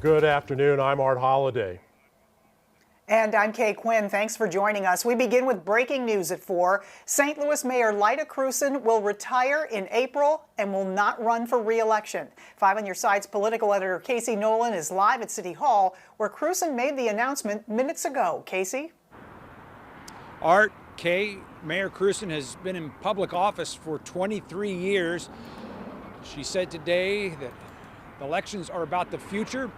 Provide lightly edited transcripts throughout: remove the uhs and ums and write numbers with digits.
Good afternoon. I'm Art Holliday. And I'm Kay Quinn. Thanks for joining us. We begin with breaking news at 4. St. Louis Mayor Lyda Krewson will retire in April and will not run for re-election. 5 on Your Side's political editor Casey Nolan is live at City Hall, where Krewson made the announcement minutes ago. Casey? Art, Kay, Mayor Krewson has been in public office for 23 years. She said today that elections are about the future,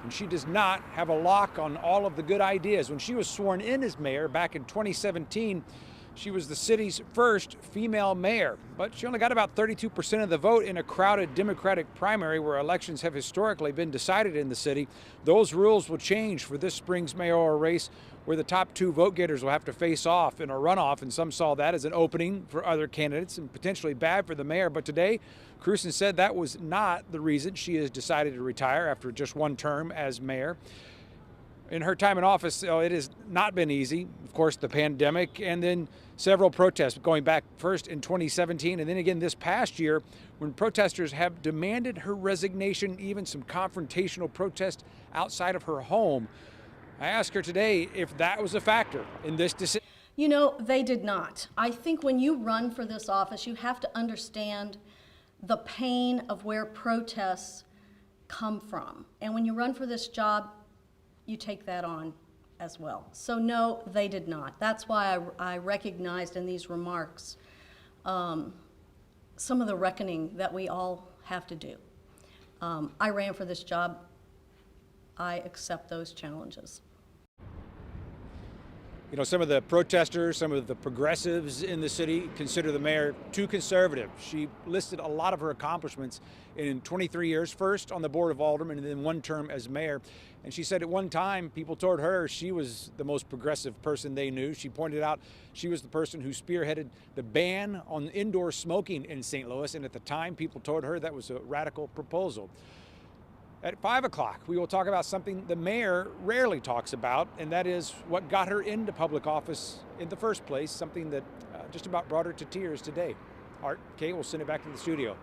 and she does not have a lock on all of the good ideas. When she was sworn in as mayor back in 2017, she was the city's first female mayor, but she only got about 32% of the vote in a crowded Democratic primary where elections have historically been decided in the city. Those rules will change for this spring's mayoral race, where the top 2 vote getters will have to face off in a runoff, and some saw that as an opening for other candidates and potentially bad for the mayor. But today, Krewson said that was not the reason she has decided to retire after just 1 term as mayor. In her time in office, it has not been easy. Of course, the pandemic and then several protests going back first in 2017 and then again this past year when protesters have demanded her resignation, even some confrontational protests outside of her home. I asked her today if that was a factor in this decision. You know, they did not. I think when you run for this office, you have to understand the pain of where protests come from. And when you run for this job, you take that on as well. So no, they did not. That's why I recognized in these remarks some of the reckoning that we all have to do. I ran for this job. I accept those challenges. You know, some of the protesters, some of the progressives in the city consider the mayor too conservative. She listed a lot of her accomplishments in 23 years, first on the board of aldermen and then 1 term as mayor. And she said at one time people told her she was the most progressive person they knew. She pointed out she was the person who spearheaded the ban on indoor smoking in St. Louis. And at the time, people told her that was a radical proposal. At 5 o'clock, we will talk about something the mayor rarely talks about, and that is what got her into public office in the first place, something that just about brought her to tears today. Art, Kay, we'll send it back to the studio.